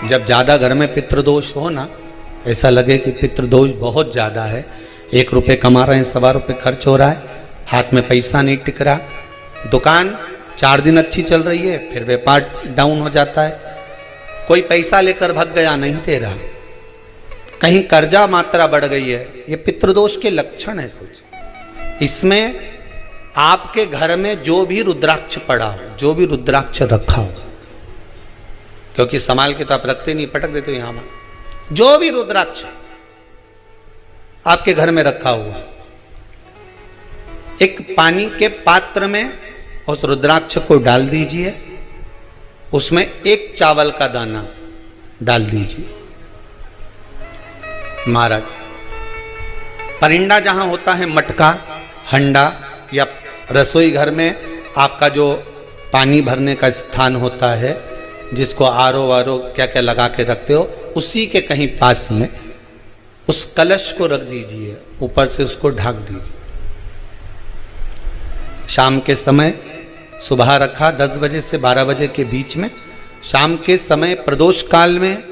जब ज़्यादा घर में पितृदोष हो ना, ऐसा लगे कि पितृदोष बहुत ज़्यादा है, 1 रुपये कमा रहे हैं, 1.25 रुपये खर्च हो रहा है, हाथ में पैसा नहीं टिक रहा, दुकान 4 दिन अच्छी चल रही है, फिर व्यापार डाउन हो जाता है, कोई पैसा लेकर भाग गया नहीं दे रहा, कहीं कर्जा मात्रा बढ़ गई है, ये पितृदोष के लक्षण है कुछ। इसमें आपके घर में जो भी रुद्राक्ष पड़ा हो, जो भी रुद्राक्ष रखा हो, क्योंकि संभाल के तो आप रखते नहीं, पटक देते हो यहां में, जो भी रुद्राक्ष आपके घर में रखा हुआ, एक पानी के पात्र में उस रुद्राक्ष को डाल दीजिए, उसमें 1 चावल का दाना डाल दीजिए। महाराज, परिंदा जहां होता है, मटका, हंडा या रसोई घर में आपका जो पानी भरने का स्थान होता है, जिसको आरो वारो क्या क्या लगा के रखते हो, उसी के कहीं पास में उस कलश को रख दीजिए, ऊपर से उसको ढक दीजिए। शाम के समय, सुबह रखा 10 बजे से 12 बजे के बीच में, शाम के समय प्रदोष काल में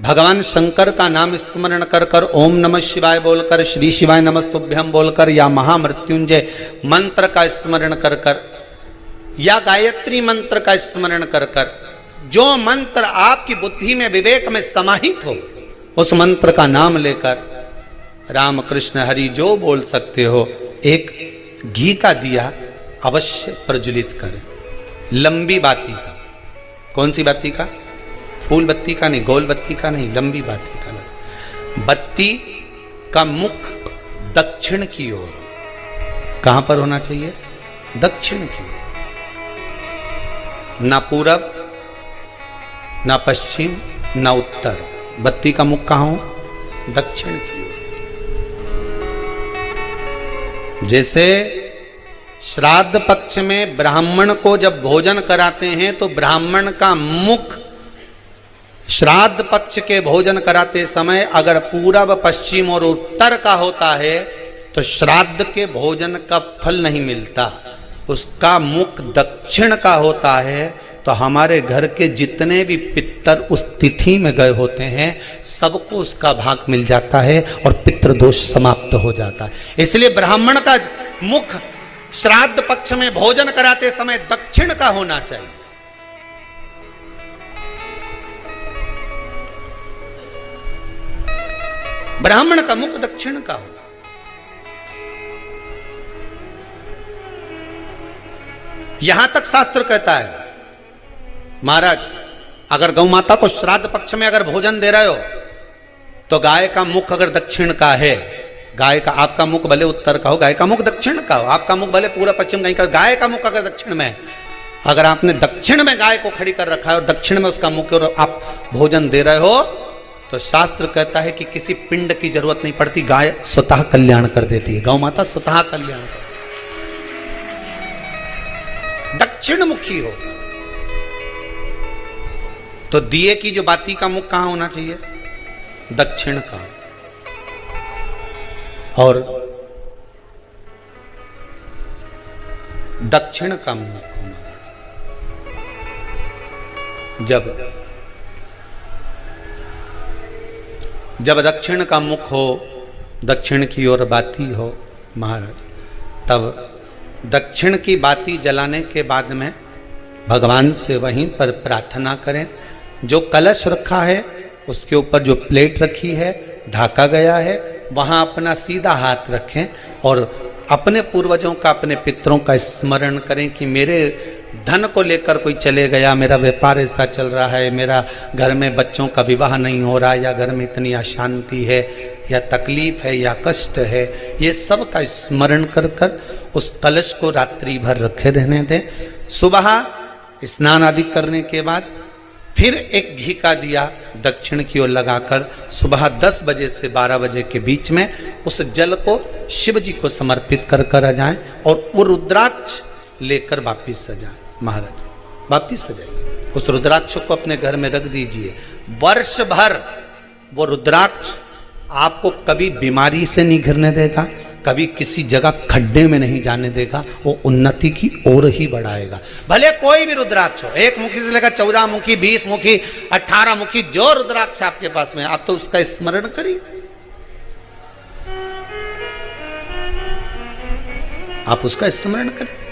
भगवान शंकर का नाम स्मरण कर कर, ओम नमः शिवाय बोलकर, श्री शिवाय नमस्तुभ्यम बोलकर, या महामृत्युंजय मंत्र का स्मरण कर कर, या गायत्री मंत्र का स्मरण कर कर, जो मंत्र आपकी बुद्धि में, विवेक में समाहित हो, उस मंत्र का नाम लेकर राम कृष्ण हरि जो बोल सकते हो, एक घी का दिया अवश्य प्रज्वलित करें, लंबी बाती का। कौन सी बाती का? फूल बत्ती का नहीं, गोल बत्ती का नहीं, लंबी बाती का। बत्ती का मुख दक्षिण की ओर, कहां पर होना चाहिए? दक्षिण की ओर, ना पूरब, ना पश्चिम, ना उत्तर। बत्ती का मुख कहां हो? दक्षिण की ओर। जैसे श्राद्ध पक्ष में ब्राह्मण को जब भोजन कराते हैं तो ब्राह्मण का मुख श्राद्ध पक्ष के भोजन कराते समय अगर पूरब, पश्चिम और उत्तर का होता है तो श्राद्ध के भोजन का फल नहीं मिलता, उसका मुख दक्षिण का होता है। तो हमारे घर के जितने भी पितर उस तिथि में गए होते हैं, सबको उसका भाग मिल जाता है और पितृदोष समाप्त हो जाता है। इसलिए ब्राह्मण का मुख श्राद्ध पक्ष में भोजन कराते समय दक्षिण का होना चाहिए। ब्राह्मण का मुख दक्षिण का हो। यहां तक शास्त्र कहता है, महाराज अगर गौ माता को श्राद्ध पक्ष में अगर भोजन दे रहे हो तो गाय का मुख अगर दक्षिण का है, गाय का, आपका मुख भले उत्तर का हो, गाय का मुख दक्षिण का हो, आपका मुख भले पूरा पश्चिम कहीं का, गाय का मुख अगर दक्षिण में, अगर आपने दक्षिण में गाय को खड़ी कर रखा है और दक्षिण में उसका मुख और आप भोजन दे रहे हो, तो शास्त्र कहता है कि किसी पिंड की जरूरत नहीं पड़ती, गाय स्वतः कल्याण कर देती है, गौ माता स्वतः कल्याण कर। दक्षिण मुखी हो तो दिए की जो बाती का मुख कहां होना चाहिए? दक्षिण का। और दक्षिण का मुख जब दक्षिण का मुख हो, दक्षिण की ओर बाती हो महाराज, तब दक्षिण की बाती जलाने के बाद में भगवान से वहीं पर प्रार्थना करें। जो कलश रखा है उसके ऊपर जो प्लेट रखी है, ढाका गया है, वहाँ अपना सीधा हाथ रखें और अपने पूर्वजों का, अपने पितरों का स्मरण करें कि मेरे धन को लेकर कोई चले गया, मेरा व्यापार ऐसा चल रहा है, मेरा घर में बच्चों का विवाह नहीं हो रहा, या घर में इतनी अशांति है, या तकलीफ है, या कष्ट है, ये सब का स्मरण कर कर उस कलश को रात्रि भर रखे रहने दें। सुबह स्नान आदि करने के बाद फिर एक घी का दिया दक्षिण की ओर लगाकर सुबह 10 बजे से 12 बजे के बीच में उस जल को शिव जी को समर्पित कर कर आ जाएं और वो रुद्राक्ष लेकर वापिस सजाएं। महाराज वापिस सजाइए, उस रुद्राक्ष को अपने घर में रख दीजिए। वर्ष भर वो रुद्राक्ष आपको कभी बीमारी से नहीं घिरने देगा, कभी किसी जगह खड्डे में नहीं जाने देगा, वो उन्नति की ओर ही बढ़ाएगा। भले कोई भी रुद्राक्ष हो, 1 मुखी से लेकर 14 मुखी, 20 मुखी, 18 मुखी, जो रुद्राक्ष आपके पास में, आप तो उसका स्मरण करिए, आप उसका स्मरण करें।